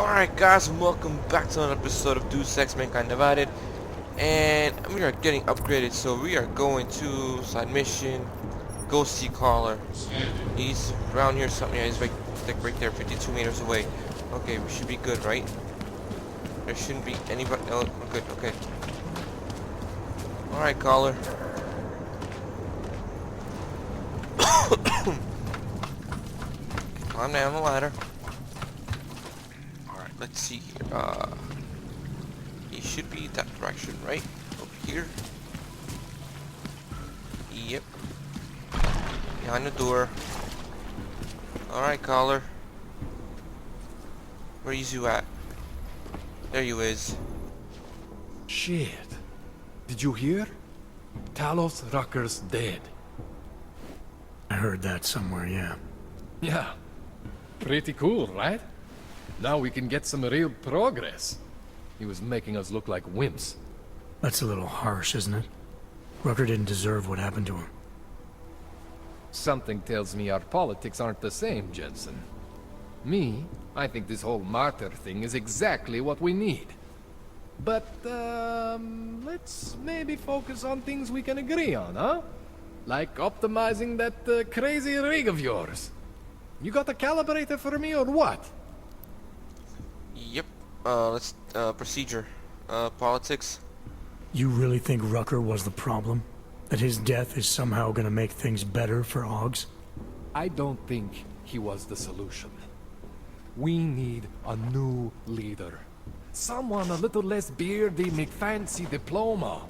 Alright guys, and welcome back to another episode of Deus Ex Mankind Divided. And we are getting upgraded, so we are going to side mission. Go see Caller. He's around here something. Yeah, he's like right there, 52 meters away. Okay, we should be good, right? There shouldn't be anybody. No, we're good, okay. Alright, Caller. Climb down the ladder. Alright, let's see here. He should be that direction, right? Over here. Yep. Behind the door. Alright, Caller. Where is you at? There you is. Shit. Did you hear? Talos Rucker's dead. I heard that somewhere, yeah. Yeah. Pretty cool, right? Now we can get some real progress. He was making us look like wimps. That's a little harsh, isn't it? Rucker didn't deserve what happened to him. Something tells me our politics aren't the same, Jensen. Me, I think this whole martyr thing is exactly what we need. But, let's maybe focus on things we can agree on, huh? Like optimizing that crazy rig of yours. You got a calibrator for me or what? Yep. Let's, procedure. Politics. You really think Rucker was the problem? That his death is somehow gonna make things better for Augs? I don't think he was the solution. We need a new leader. Someone a little less beardy, McFancy diploma.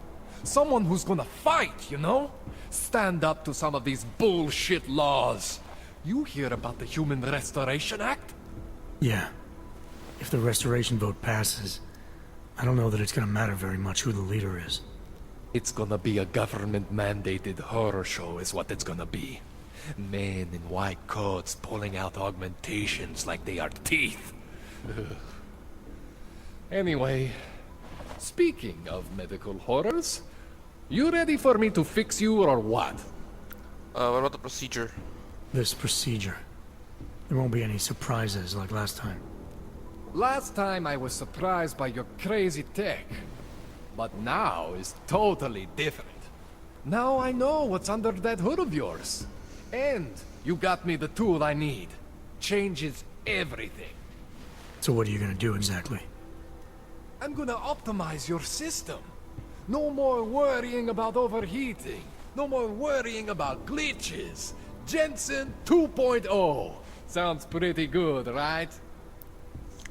Someone who's gonna fight, you know? Stand up to some of these bullshit laws. You hear about the Human Restoration Act? Yeah. If the restoration vote passes, I don't know that it's gonna matter very much who the leader is. It's gonna be a government-mandated horror show is what it's gonna be. Men in white coats pulling out augmentations like they are teeth. Anyway, speaking of medical horrors, you ready for me to fix you or what? What about the procedure? This procedure. There won't be any surprises like last time. Last time I was surprised by your crazy tech. But now is totally different. Now I know what's under that hood of yours. And you got me the tool I need. Changes everything. So what are you gonna do exactly? I'm gonna optimize your system. No more worrying about overheating. No more worrying about glitches. Jensen 2.0. Sounds pretty good, right?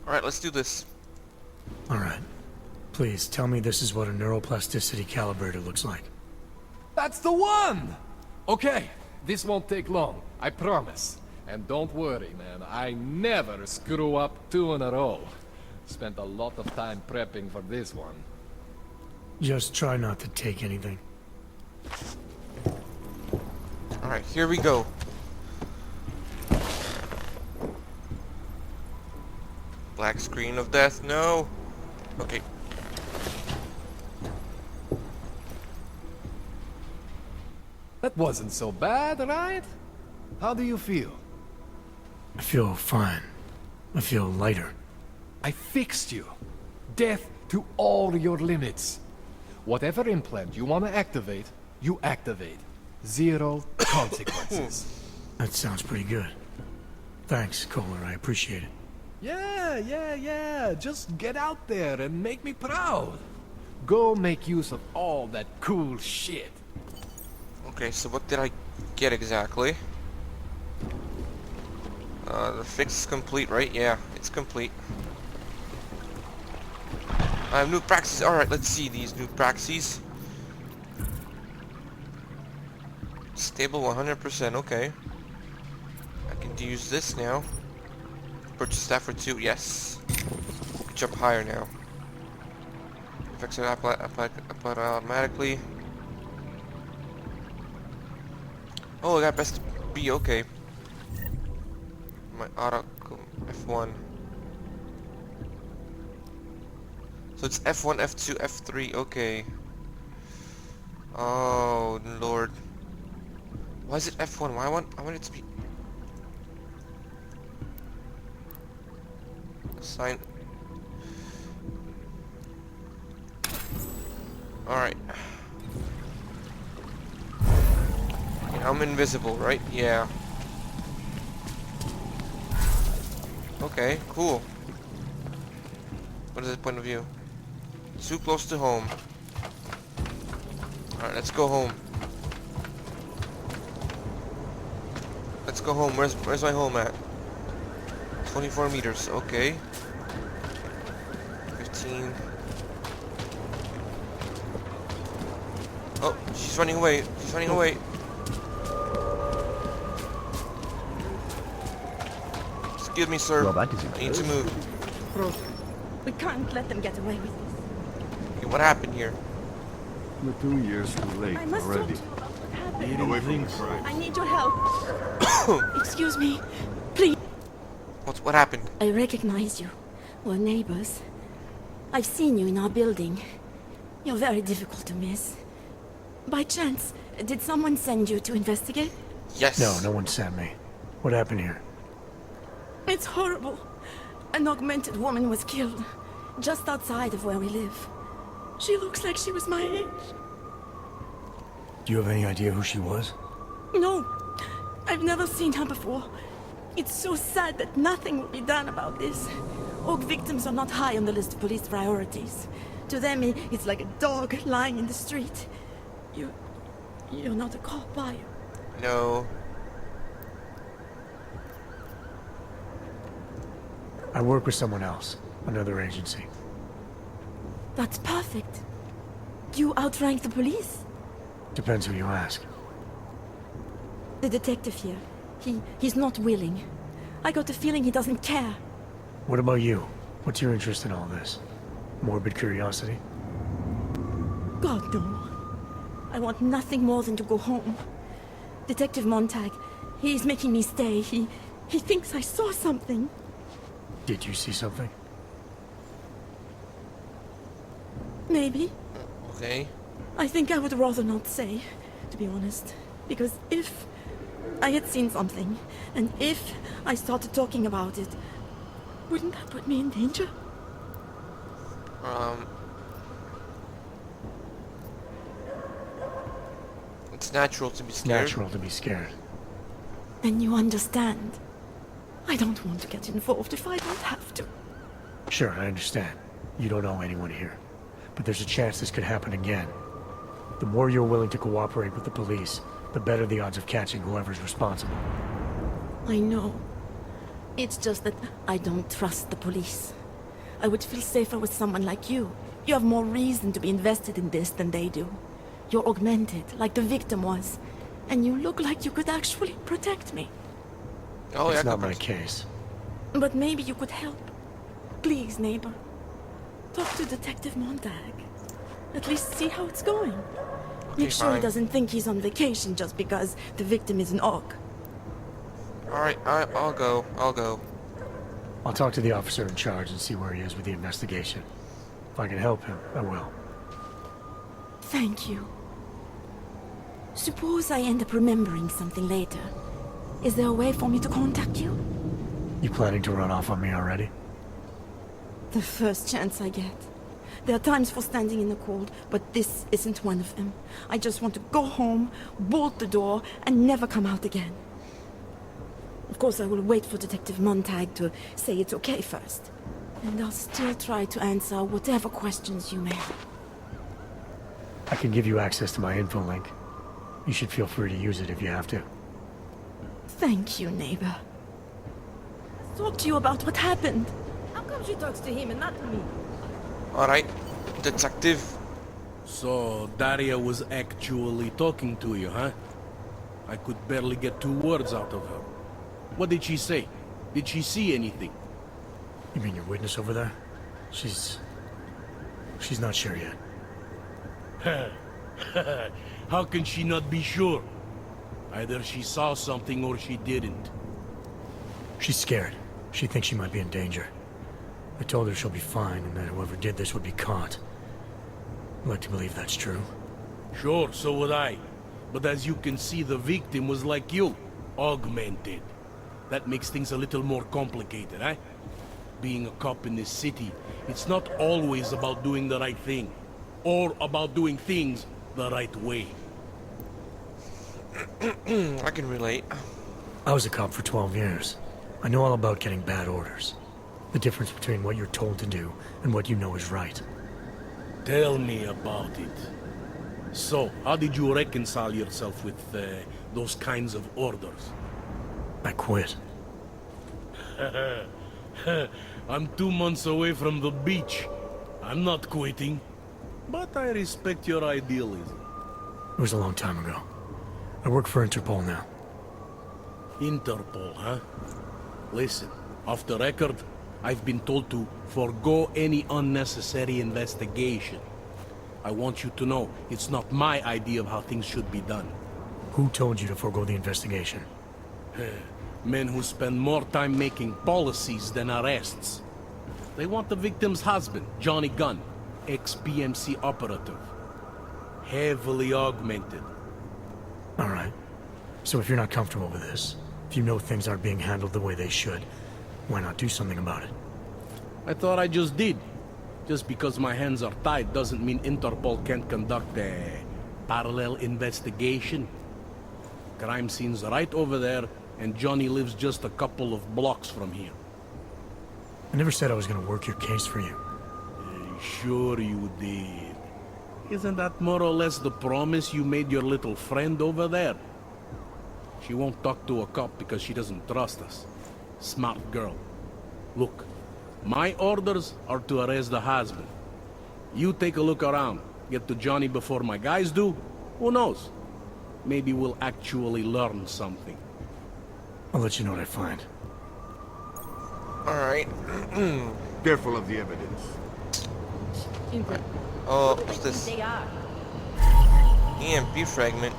Alright, let's do this. Alright. Please, tell me this is what a neuroplasticity calibrator looks like. That's the one! Okay, this won't take long, I promise. And don't worry, man, I never screw up two in a row. Spent a lot of time prepping for this one. Just try not to take anything. Alright, here we go. Black screen of death, no! Okay. That wasn't so bad, right? How do you feel? I feel fine. I feel lighter. I fixed you. Death to all your limits. Whatever implant you want to activate, you activate. Zero consequences. That sounds pretty good. Thanks, Kohler. I appreciate it. Yeah. Just get out there and make me proud. Go make use of all that cool shit. Okay, so what did I get exactly? The fix is complete, right? Yeah, it's complete. I have new praxis. Alright, let's see these new praxis. Stable 100%, okay. I can use this now. Purchase that for 2, yes. Jump higher now. Effects are applied automatically. Oh, I got best B, okay. My auto F1. So it's F1, F2, F3, okay. Oh, Lord. Why is it F1? I want it to be... Sign. Alright. I'm invisible, right? Yeah. Okay, cool. What is the point of view? Too close to home. Alright, let's go home. Let's go home. Where's my home at? 24 meters, okay. 15. Oh, she's running away. She's running away. Excuse me, sir. Well, that is I need to move. We can't let them get away with this. Okay, what happened here? We're 2 years too late I must already. talk to you about what happened. Away from the crime. I need your help. Excuse me. Please. What happened? I recognize you. We're neighbors. I've seen you in our building. You're very difficult to miss. By chance, did someone send you to investigate? Yes. No, no one sent me. What happened here? It's horrible. An augmented woman was killed, just outside of where we live. She looks like she was my age. Do you have any idea who she was? No, I've never seen her before. It's so sad that nothing will be done about this. Orc victims are not high on the list of police priorities. To them, it's like a dog lying in the street. You're not a cop, are you? No. I work with someone else, another agency. That's perfect. You outrank the police? Depends who you ask. The detective here, he's not willing. I got the feeling he doesn't care. What about you? What's your interest in all this? Morbid curiosity? God, no. I want nothing more than to go home. Detective Montag, he's making me stay. He thinks I saw something. Did you see something? Maybe. Okay. I think I would rather not say, to be honest. Because if I had seen something, and if I started talking about it, wouldn't that put me in danger? It's natural to be scared. Natural to be scared. Then you understand. I don't want to get involved if I don't have to. Sure, I understand. You don't know anyone here. But there's a chance this could happen again. The more you're willing to cooperate with the police, the better the odds of catching whoever's responsible. I know. It's just that I don't trust the police. I would feel safer with someone like you. You have more reason to be invested in this than they do. You're augmented, like the victim was. And you look like you could actually protect me. Oh, yeah, It's not my couples. case. But maybe you could help. Please, neighbor. Talk to Detective Montag. At least see how it's going. Make sure he fine. doesn't think he's on vacation just because the victim is an orc. Alright, I'll go. I'll go. I'll talk to the officer in charge and see where he is with the investigation. If I can help him, I will. Thank you. Suppose I end up remembering something later. Is there a way for me to contact you? You planning to run off on me already? The first chance I get. There are times for standing in the cold, but this isn't one of them. I just want to go home, bolt the door, and never come out again. Of course, I will wait for Detective Montag to say it's okay first. And I'll still try to answer whatever questions you may have. I can give you access to my info link. You should feel free to use it if you have to. Thank you, neighbor. Let's talk to you about what happened. How come she talks to him and not to me? Alright, detective. So, Daria was actually talking to you, huh? I could barely get 2 words out of her. What did she say? Did she see anything? You mean your witness over there? She's not sure yet. How can she not be sure? Either she saw something or she didn't. She's scared. She thinks she might be in danger. I told her she'll be fine and that whoever did this would be caught. I'd like to believe that's true. Sure, so would I. But as you can see, the victim was like you. Augmented. That makes things a little more complicated, eh? Being a cop in this city, it's not always about doing the right thing. Or about doing things the right way. I can relate. I was a cop for 12 years. I know all about getting bad orders. The difference between what you're told to do and what you know is right. Tell me about it. So, how did you reconcile yourself with those kinds of orders? I quit. I'm 2 months away from the beach. I'm not quitting. But I respect your idealism. It was a long time ago. I work for Interpol now. Interpol, huh? Listen, off the record, I've been told to forego any unnecessary investigation. I want you to know, it's not my idea of how things should be done. Who told you to forego the investigation? Men who spend more time making policies than arrests. They want the victim's husband, Johnny Gunn, ex-PMC operative. Heavily augmented. All right. So if you're not comfortable with this, if you know things aren't being handled the way they should, why not do something about it? I thought I just did. Just because my hands are tied doesn't mean Interpol can't conduct a parallel investigation. Crime scene's right over there, and Johnny lives just a couple of blocks from here. I never said I was going to work your case for you. Sure you did. Isn't that more or less the promise you made your little friend over there? She won't talk to a cop because she doesn't trust us. Smart girl. Look, my orders are to arrest the husband. You take a look around. Get to Johnny before my guys do. Who knows? Maybe we'll actually learn something. I'll let you know what I find. Alright. Careful of the evidence. Oh, what's this? They are. EMP fragment.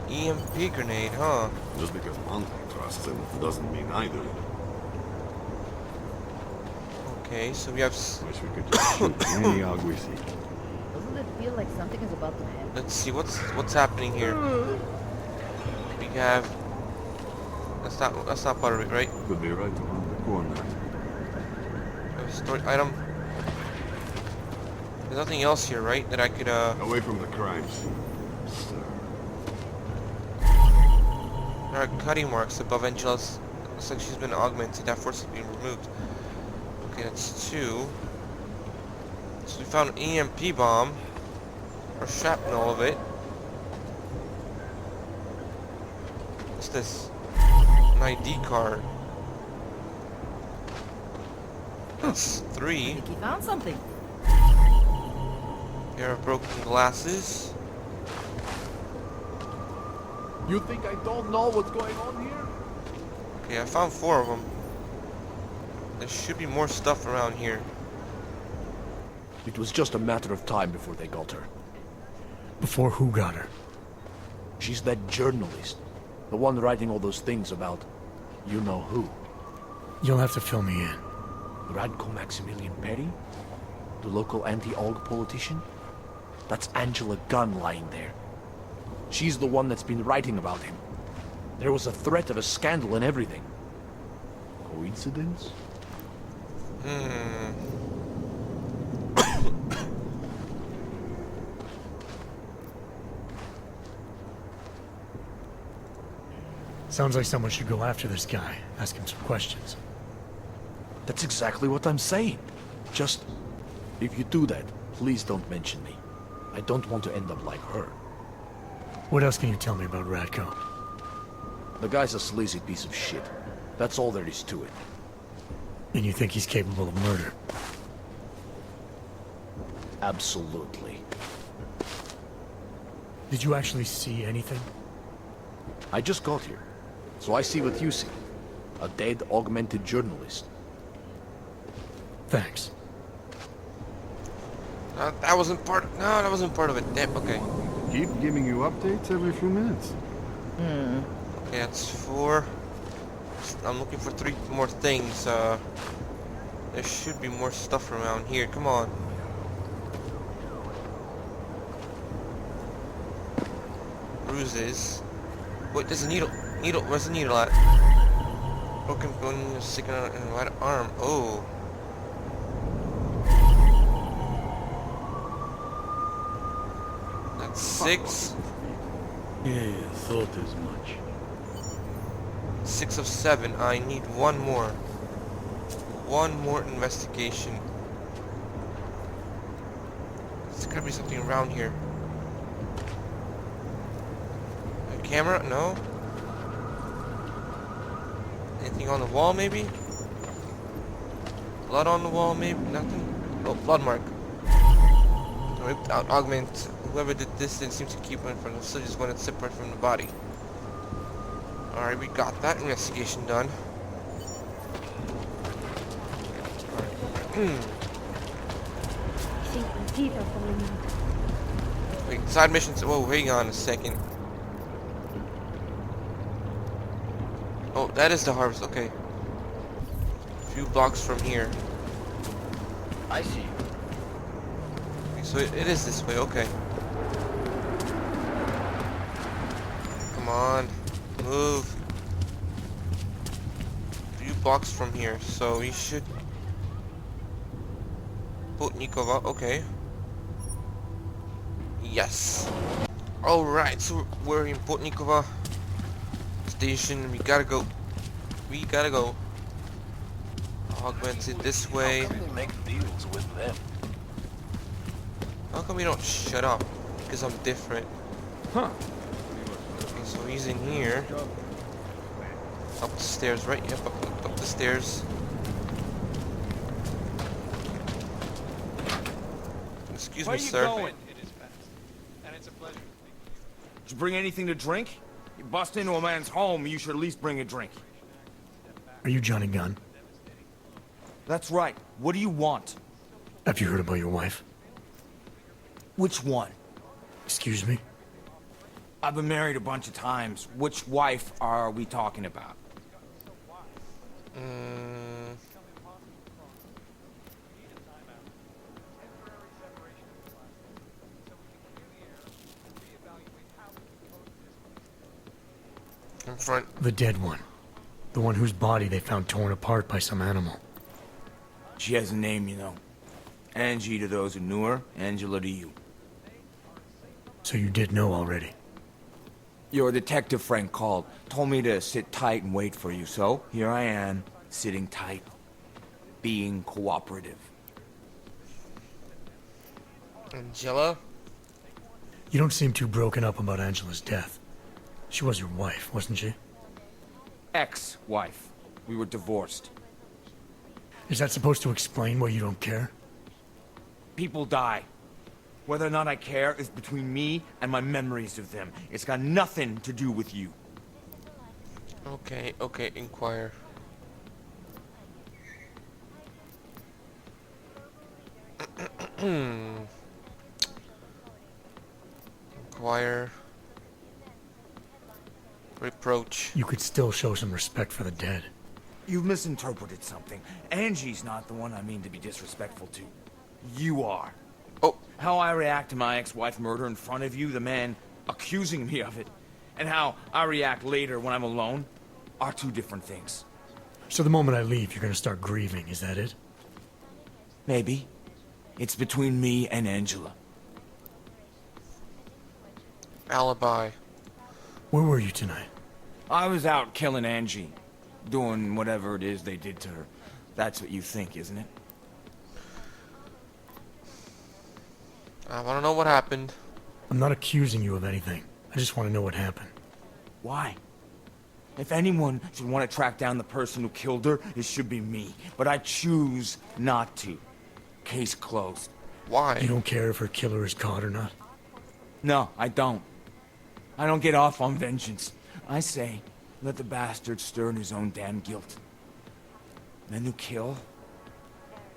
EMP grenade, huh? Just because one trusts him doesn't mean I do. Okay, so we have... Wish we could just shoot any hog we see. Doesn't it feel like something is about to happen? Let's see, what's happening here? We have... That's not part of it, right? Could be right around the corner. We have a story item. There's nothing else here, right? That I could, Away from the crime scene, sir. There are cutting marks above Angela's. Looks like she's been augmented. That force is being removed. Okay, that's 2. So we found an EMP bomb. Or shrapnel of it. What's this? An ID card. That's 3. I think he found something. Pair of broken glasses. You think I don't know what's going on here? Okay, I found 4 of them. There should be more stuff around here. It was just a matter of time before they got her. Before who got her? She's that journalist. The one writing all those things about you know who. You'll have to fill me in. Radko Maximilian Perry? The local anti-AUG politician? That's Angela Gunn lying there. She's the one that's been writing about him. There was a threat of a scandal and everything. Coincidence? Sounds like someone should go after this guy, ask him some questions. That's exactly what I'm saying. Just, if you do that, please don't mention me. I don't want to end up like her. What else can you tell me about Radko? The guy's a sleazy piece of shit. That's all there is to it. And you think he's capable of murder? Absolutely. Did you actually see anything? I just got here, so I see what you see. A dead, augmented journalist. Thanks. That wasn't part. No, that wasn't part of it. Damn. Okay. Keep giving you updates every few minutes. Okay, that's 4. I'm looking for 3 more things. There should be more stuff around here. Come on. Bruises. Wait, there's a needle. Needle, where's the needle at? Broken bone sticking out in the right arm. Oh. That's 6. Yeah, thought as much. 6 of 7. I need one more. One more investigation. There's gotta be something around here. A camera? No. Anything on the wall, maybe? Blood on the wall, maybe? Nothing? Oh, blood mark. Ripped out augment. Whoever did this didn't seem to keep one from the soldiers when it's separate from the body. Alright, we got that investigation done. I think my teeth are falling out. Wait, side missions. Whoa, hang on a second. Oh, that is the harvest. Okay. A few blocks from here. I see. Okay, so it is this way. Okay. Come on, move. A few blocks from here, so we should. Putnikova. Okay. Yes. All right. So we're in Putnikova station. We gotta go. We gotta go. Augments it this way. How come we make deals with them? How come we don't shut up? Because I'm different. Huh. Okay, so he's in here. Up the stairs, right? Yep, up the stairs. Excuse me, sir. Did you bring anything to drink? You bust into a man's home, you should at least bring a drink. Are you Johnny Gunn? That's right. What do you want? Have you heard about your wife? Which one? Excuse me? I've been married a bunch of times. Which wife are we talking about? In front. The dead one. The one whose body they found torn apart by some animal. She has a name, you know. Angie to those who knew her, Angela to you. So you did know already. Your detective friend called, told me to sit tight and wait for you, so here I am, sitting tight, being cooperative. Angela? You don't seem too broken up about Angela's death. She was your wife, wasn't she? Ex-wife. We were divorced. Is that supposed to explain why you don't care? People die. Whether or not I care is between me and my memories of them. It's got nothing to do with you. Okay, okay, inquire. Inquire. Reproach. You could still show some respect for the dead. You've misinterpreted something. Angie's not the one I mean to be disrespectful to. You are. Oh. How I react to my ex-wife murder in front of you, the man accusing me of it, and how I react later when I'm alone, are two different things. So the moment I leave, you're gonna start grieving, is that it? Maybe. It's between me and Angela. Alibi. Where were you tonight? I was out killing Angie. Doing whatever it is they did to her. That's what you think, isn't it? I want to know what happened. I'm not accusing you of anything. I just want to know what happened. Why? If anyone should want to track down the person who killed her, it should be me. But I choose not to. Case closed. Why? You don't care if her killer is caught or not? No, I don't. I don't get off on vengeance. I say, let the bastard stir in his own damn guilt. Men who kill,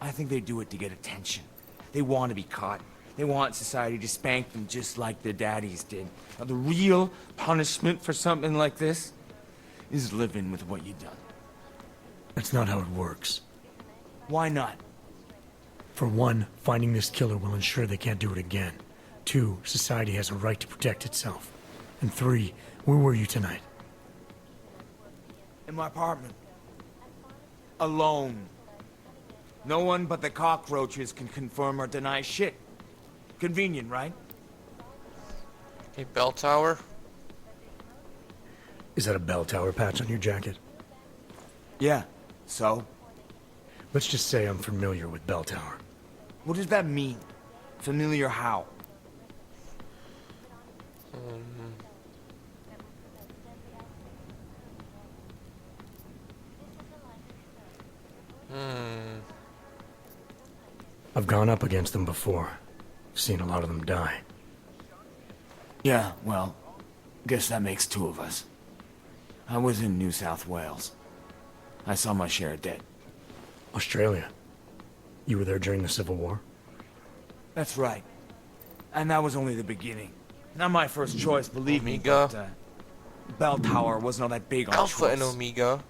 I think they do it to get attention. They want to be caught. They want society to spank them just like their daddies did. Now, the real punishment for something like this is living with what you've done. That's not how it works. Why not? For one, finding this killer will ensure they can't do it again. 2, society has a right to protect itself. And 3, where were you tonight? In my apartment. Alone. No one but the cockroaches can confirm or deny shit. Convenient, right? A bell tower? Is that a bell tower patch on your jacket? Yeah. So? Let's just say I'm familiar with bell tower. What does that mean? Familiar how? I've gone up against them before. Seen a lot of them die. Yeah, well, guess that makes two of us. I was in New South Wales. I saw my share of dead. Australia. You were there during the Civil War? That's right. And that was only the beginning. Not my first choice, believe me, Omega. but, Bell Tower wasn't all that big on Alpha choice. and Omega.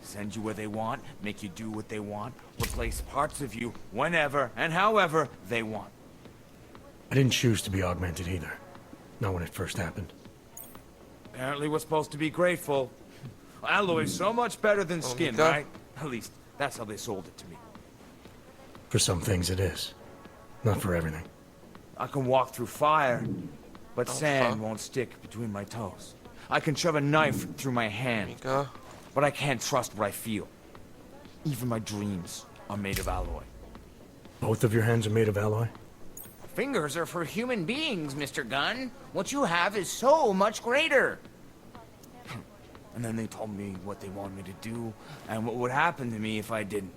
Send you where they want, make you do what they want, replace parts of you whenever and however they want. I didn't choose to be augmented either. Not when it first happened. Apparently we're supposed to be grateful. Alloy's so much better than skin, Omega. right? At least, that's how they sold it to me. For some things it is. Not for everything. I can walk through fire, but Alpha. sand won't stick between my toes. I can shove a knife through my hand, Omega. but I can't trust what I feel. Even my dreams are made of alloy. Both of your hands are made of alloy? Fingers are for human beings, Mr. Gunn. What you have is so much greater. And then they told me what they wanted me to do, and what would happen to me if I didn't.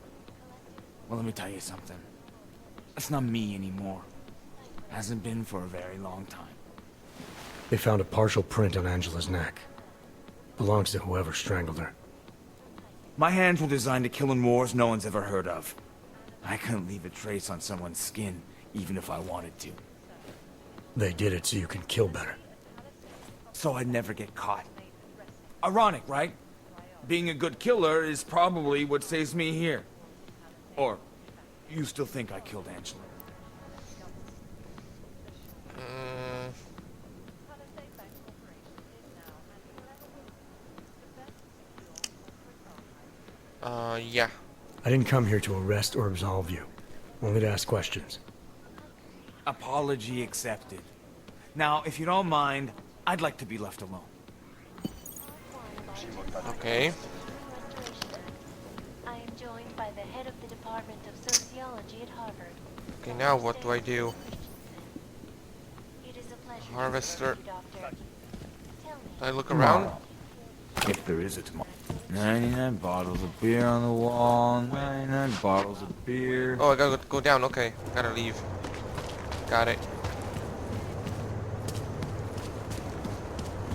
Well, let me tell you something. That's not me anymore. Hasn't been for a very long time. They found a partial print on Angela's neck. Belongs to whoever strangled her. My hands were designed to kill in wars no one's ever heard of. I couldn't leave a trace on someone's skin, even if I wanted to. They did it so you can kill better. So I'd never get caught. Ironic, right? Being a good killer is probably what saves me here. Or, you still think I killed Angela? Yeah. I didn't come here to arrest or absolve you. Only to ask questions. Apology accepted. Now, if you don't mind, I'd like to be left alone. Okay. I am joined by the head of the Department of Sociology at Harvard. Okay, now what do I do? It is a pleasure to Harvester. serve you, Doctor. Tell me, Do I look around? If there is a tomorrow. 99 bottles of beer on the wall, 99 bottles of beer. Oh, I gotta go down. Okay, gotta leave. Got it.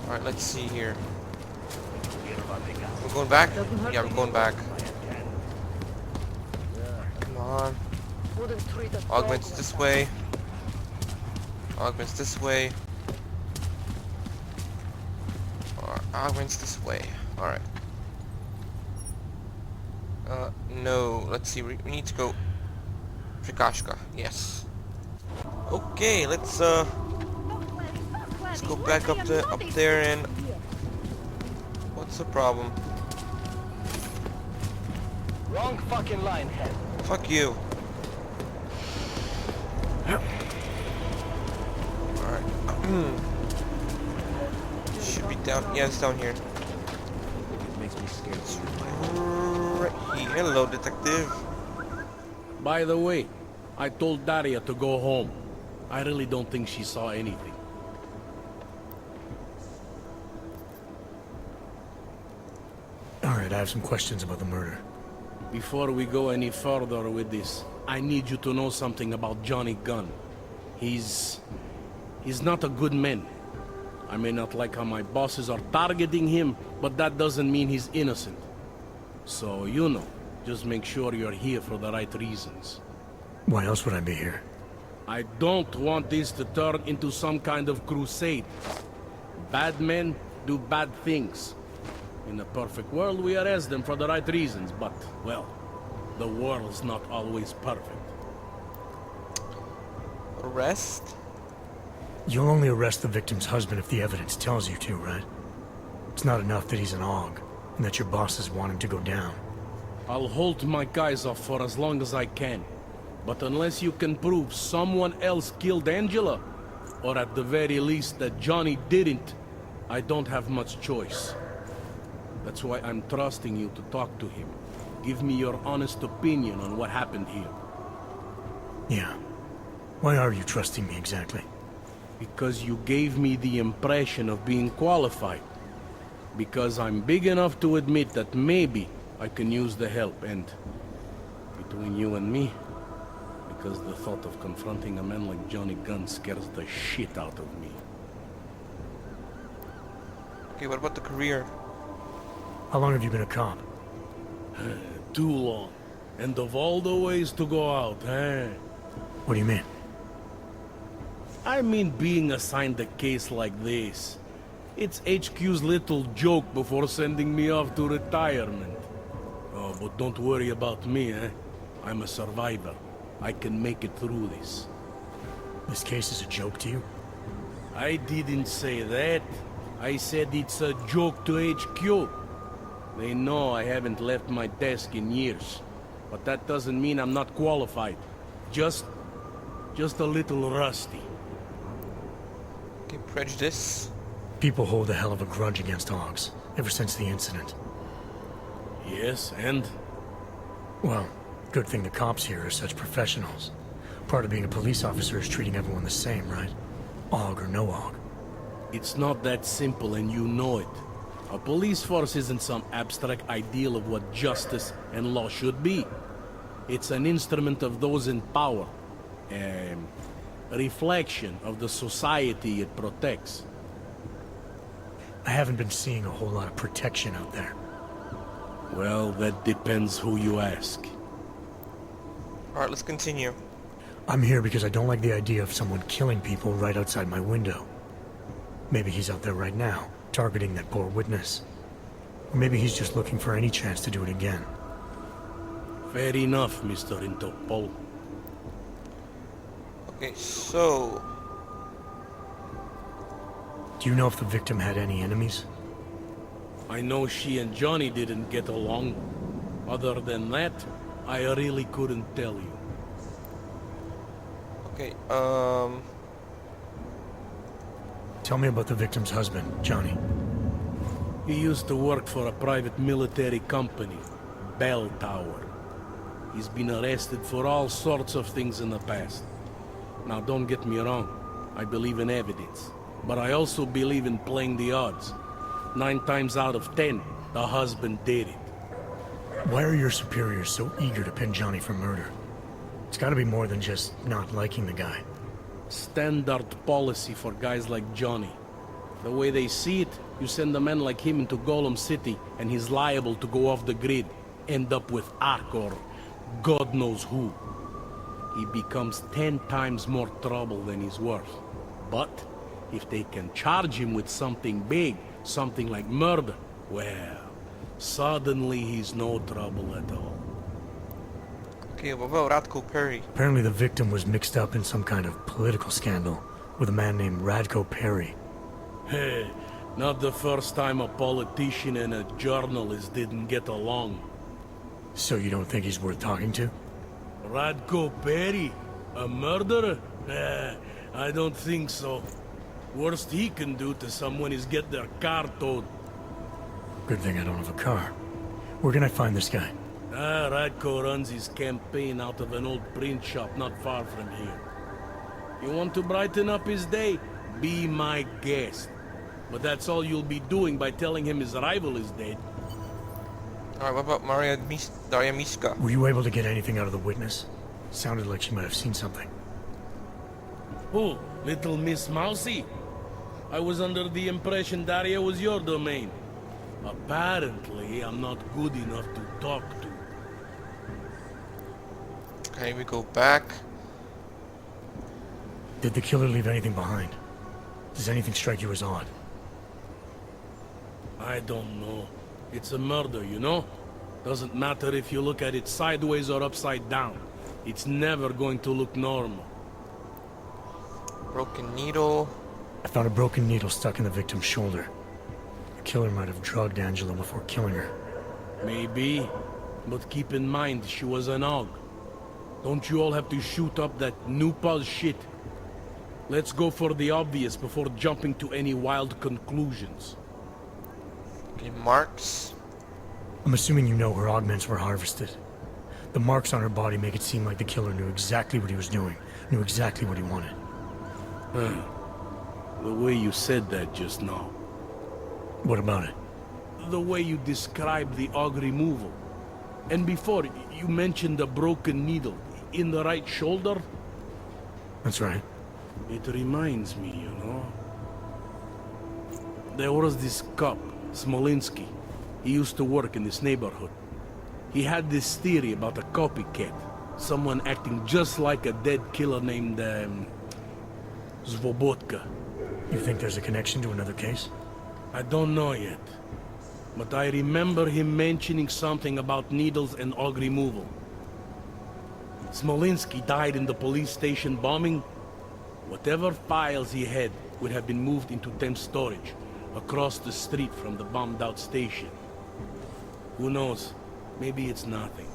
Alright, let's see here. We're going back? Yeah, we're going back. Come on. Augments this way. Augments this way. Or augments this way. Alright. No. Let's see. We need to go. Prikashka. Yes. Okay, let's go back up there and. What's the problem? Wrong fucking line, head. Fuck you. Alright. Should be down. Yeah, it's down here. It makes me scared. Right here. Hello, detective. By the way, I told Daria to go home. I really don't think she saw anything. Alright, I have some questions about the murder. Before we go any further with this, I need you to know something about Johnny Gunn. He's not a good man. I may not like how my bosses are targeting him, but that doesn't mean he's innocent. So, you know, just make sure you're here for the right reasons. Why else would I be here? I don't want this to turn into some kind of crusade. Bad men do bad things. In a perfect world, we arrest them for the right reasons, but, well, the world's not always perfect. Arrest? You'll only arrest the victim's husband if the evidence tells you to, right? It's not enough that he's an AUG. and that your bosses want him to go down. I'll hold my guys off for as long as I can. But unless you can prove someone else killed Angela, or at the very least that Johnny didn't, I don't have much choice. That's why I'm trusting you to talk to him. Give me your honest opinion on what happened here. Yeah. Why are you trusting me exactly? Because you gave me the impression of being qualified. Because I'm big enough to admit that maybe I can use the help, and between you and me, because the thought of confronting a man like Johnny Gunn scares the shit out of me. Okay, what about the career? How long have you been a cop? Too long. And of all the ways to go out, eh? What do you mean? I mean being assigned a case like this. It's HQ's little joke before sending me off to retirement. Oh, but don't worry about me, eh? I'm a survivor. I can make it through this. This case is a joke to you? I didn't say that. I said it's a joke to HQ. They know I haven't left my desk in years. But that doesn't mean I'm not qualified. Just a little rusty. Okay, prejudice. People hold a hell of a grudge against Hogs, ever since the incident. Yes, and? Well, good thing the cops here are such professionals. Part of being a police officer is treating everyone the same, right? Og or no Og. It's not that simple, and you know it. A police force isn't some abstract ideal of what justice and law should be. It's an instrument of those in power. A reflection of the society it protects. I haven't been seeing a whole lot of protection out there. Well, that depends who you ask. Alright, let's continue. I'm here because I don't like the idea of someone killing people right outside my window. Maybe he's out there right now, targeting that poor witness. Or maybe he's just looking for any chance to do it again. Fair enough, Mr. Interpol. Okay, so... Do you know if the victim had any enemies? I know she and Johnny didn't get along. Other than that, I really couldn't tell you. Okay, Tell me about the victim's husband, Johnny. He used to work for a private military company, Bell Tower. He's been arrested for all sorts of things in the past. Now, don't get me wrong. I believe in evidence. But I also believe in playing the odds. 9 times out of 10, the husband did it. Why are your superiors so eager to pin Johnny for murder? It's gotta be more than just not liking the guy. Standard policy for guys like Johnny. The way they see it, you send a man like him into Golem City, and he's liable to go off the grid, end up with Ark or God knows who. He becomes 10 times more trouble than he's worth. But if they can charge him with something big, something like murder, well, suddenly he's no trouble at all. okay, what about Radko Perry? Apparently the victim was mixed up in some kind of political scandal with a man named Radko Perry. Hey, not the first time a politician and a journalist didn't get along. So you don't think he's worth talking to? Radko Perry? A murderer? Nah, I don't think so. Worst he can do to someone is get their car towed. Good thing I don't have a car. Where can I find this guy? Radko runs his campaign out of an old print shop not far from here. You want to brighten up his day? Be my guest. But that's all you'll be doing by telling him his rival is dead. Alright, what about Daria Mishka? Were you able to get anything out of the witness? Sounded like she might have seen something. Who? Little Miss Mousy? I was under the impression Daria was your domain. Apparently, I'm not good enough to talk to. Okay, we go back. Did the killer leave anything behind? Does anything strike you as odd? I don't know. It's a murder, you know? Doesn't matter if you look at it sideways or upside down. It's never going to look normal. Broken needle. I found a broken needle stuck in the victim's shoulder. killer might have drugged Angela before killing her. Maybe. But keep in mind, she was an Og. Don't you all have to shoot up that Nupal shit? Let's go for the obvious before jumping to any wild conclusions. Okay, marks. I'm assuming you know her augments were harvested. The marks on her body make it seem like the killer knew exactly what he was doing, knew exactly what he wanted. The way you said that just now. What about it? The way you described the Og removal. And before, you mentioned a broken needle in the right shoulder? That's right. It reminds me, you know. There was this cop, Smolinski. He used to work in this neighborhood. He had this theory about a copycat. Someone acting just like a dead killer named, Svobotka. You think there's a connection to another case? I don't know yet. But I remember him mentioning something about needles and Og removal. Smolinski died in the police station bombing. Whatever files he had would have been moved into temp storage, across the street from the bombed-out station. Who knows? Maybe it's nothing.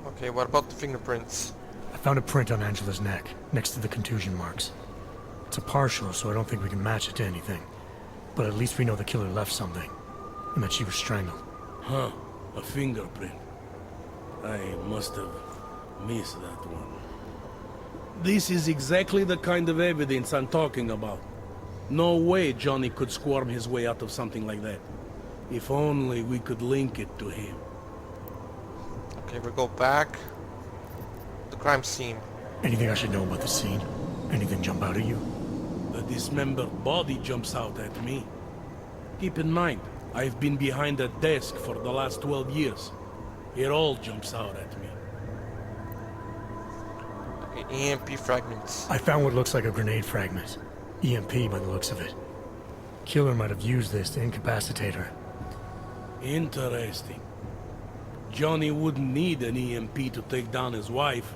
Okay, what about the fingerprints? I found a print on Angela's neck, next to the contusion marks. It's a partial, so I don't think we can match it to anything. But at least we know the killer left something, and that she was strangled. Huh, a fingerprint. I must have missed that one. This is exactly the kind of evidence I'm talking about. No way Johnny could squirm his way out of something like that. If only we could link it to him. Okay, we go back. The crime scene. Anything I should know about the scene? Anything jump out at you? The dismembered body jumps out at me. Keep in mind, I've been behind a desk for the last 12 years. It all jumps out at me. Okay, EMP fragments. I found what looks like a grenade fragment. EMP by the looks of it. Killer might have used this to incapacitate her. Interesting. Johnny wouldn't need an EMP to take down his wife.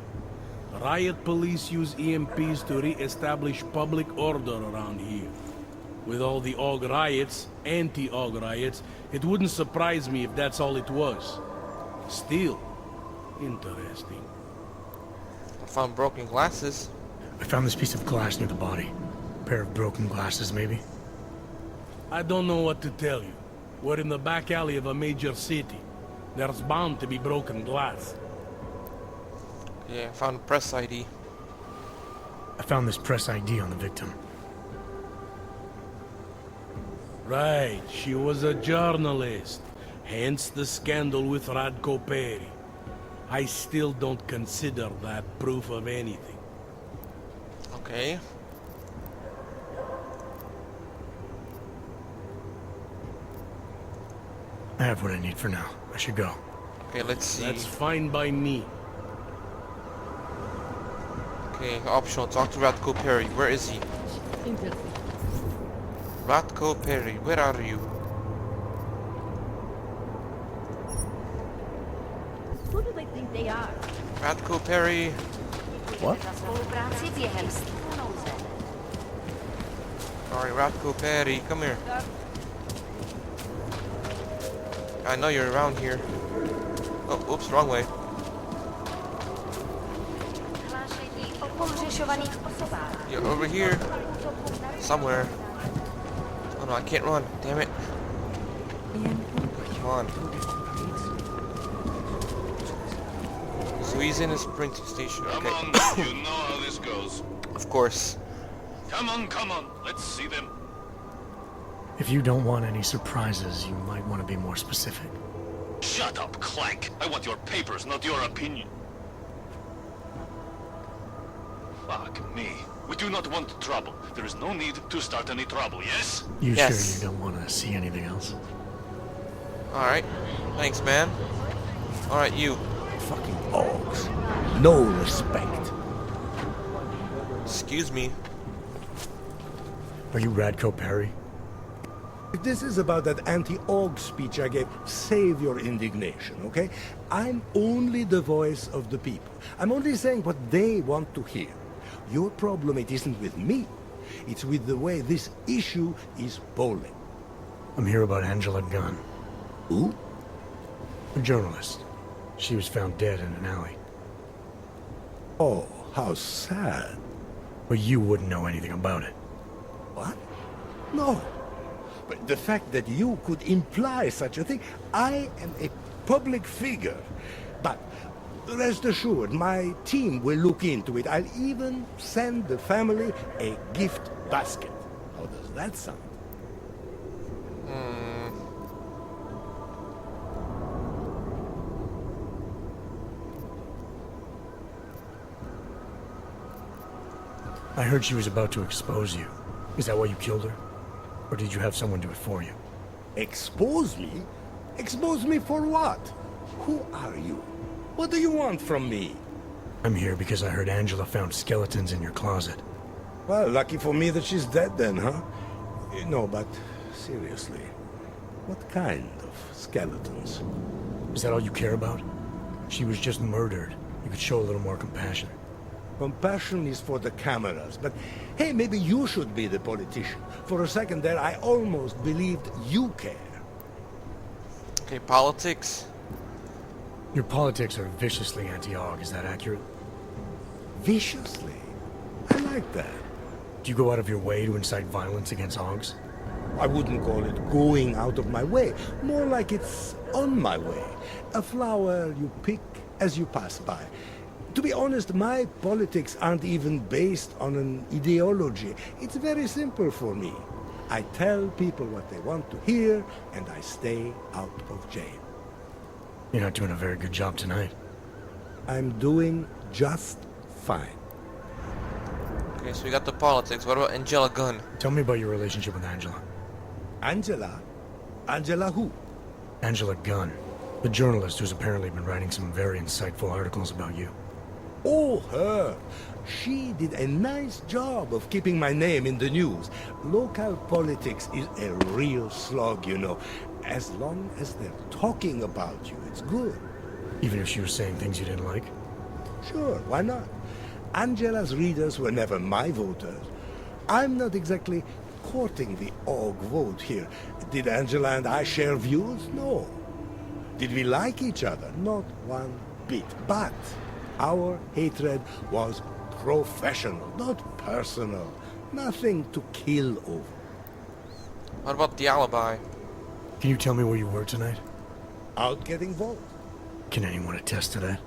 Riot police use EMPs to re-establish public order around here. With all the Og riots, anti-Og riots, it wouldn't surprise me if that's all it was. Still, interesting. I found broken glasses. I found this piece of glass near the body. A pair of broken glasses, maybe? I don't know what to tell you. We're in the back alley of a major city. There's bound to be broken glass. Yeah, I found press ID. I found this press ID on the victim. Right, she was a journalist. Hence the scandal with Radko Perry. I still don't consider that proof of anything. Okay. I have what I need for now. I should go. Okay, let's see. That's fine by me. Okay, optional. Talk to Ratko Perry. Where is he? Ratko Perry, where are you? Who do they think they are? Ratko Perry. What? Sorry, Ratko Perry, come here. I know you're around here. Oh, oops, wrong way. You're over here. Somewhere. Oh no, I can't run. Damn it. Come on. So he's in his printing station. Come Okay. on, you know how this goes. Of course. Come on, let's see them. If you don't want any surprises, you might want to be more specific. Shut up, Clank. I want your papers, not your opinion. Fuck me. We do not want trouble. There is no need to start any trouble, yes? You Yes. sure you don't want to see anything else? Alright. Thanks, man. Alright, you. Fucking Ogs. No respect. Excuse me. Are you Radko Perry? If this is about that anti-Og speech I gave, save your indignation, okay? I'm only the voice of the people. I'm only saying what they want to hear. Your problem, it isn't with me. It's with the way this issue is polling. I'm here about Angela Gunn, Who? a journalist. She was found dead in an alley. Oh, how sad. But you wouldn't know anything about it. What? No. But the fact that you could imply such a thing, I am a public figure. But rest assured, my team will look into it. I'll even send the family a gift basket. How does that sound? I heard she was about to expose you. Is that why you killed her? Or did you have someone do it for you? Expose me? Expose me for what? Who are you? What do you want from me? I'm here because I heard Angela found skeletons in your closet. Well, lucky for me that she's dead then, huh? No, but seriously, what kind of skeletons? Is that all you care about? She was just murdered. You could show a little more compassion. Compassion is for the cameras, but hey, maybe you should be the politician. For a second there, I almost believed you care. Okay, politics. Your politics are viciously anti-AUG, is that accurate? Viciously? I like that. Do you go out of your way to incite violence against AUGs? I wouldn't call it going out of my way. More like it's on my way. A flower you pick as you pass by. To be honest, my politics aren't even based on an ideology. It's very simple for me. I tell people what they want to hear, and I stay out of jail. You're not doing a very good job tonight. I'm doing just fine. Okay, so we got the politics. What about Angela Gunn? Tell me about your relationship with Angela. Angela? Angela who? Angela Gunn, the journalist who's apparently been writing some very insightful articles about you. Oh, her. She did a nice job of keeping my name in the news. Local politics is a real slog, you know. As long as they're talking about you, it's good. Even if she was saying things you didn't like? Sure, why not? Angela's readers were never my voters. I'm not exactly courting the AUG vote here. Did Angela and I share views? No. Did we like each other? Not one bit. But our hatred was professional, not personal. Nothing to kill over. What about the alibi? Can you tell me where you were tonight? Out getting votes. Can anyone attest to that?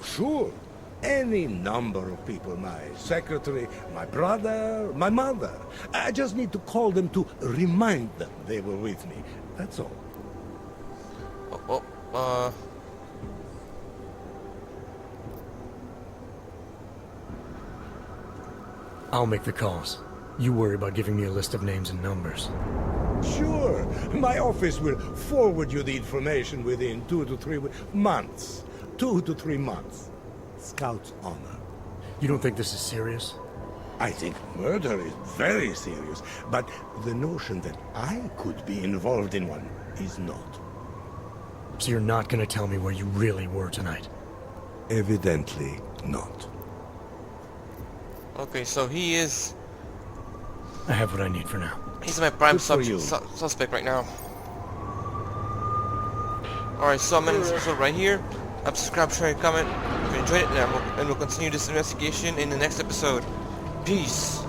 Sure. Any number of people. My secretary, my brother, my mother. I just need to call them to remind them they were with me. That's all. I'll make the calls. You worry about giving me a list of names and numbers. Sure. My office will forward you the information within 2 to 3 months. 2 to 3 months. Scout's honor. You don't think this is serious? I think murder is very serious, but the notion that I could be involved in one is not. So you're not gonna tell me where you really were tonight? Evidently not. Okay, so he is... I have what I need for now. He's my prime Good for you. suspect right now. Alright, so I'm ending this episode right here. Subscribe, share, and comment if you enjoyed it, and we'll continue this investigation in the next episode. Peace.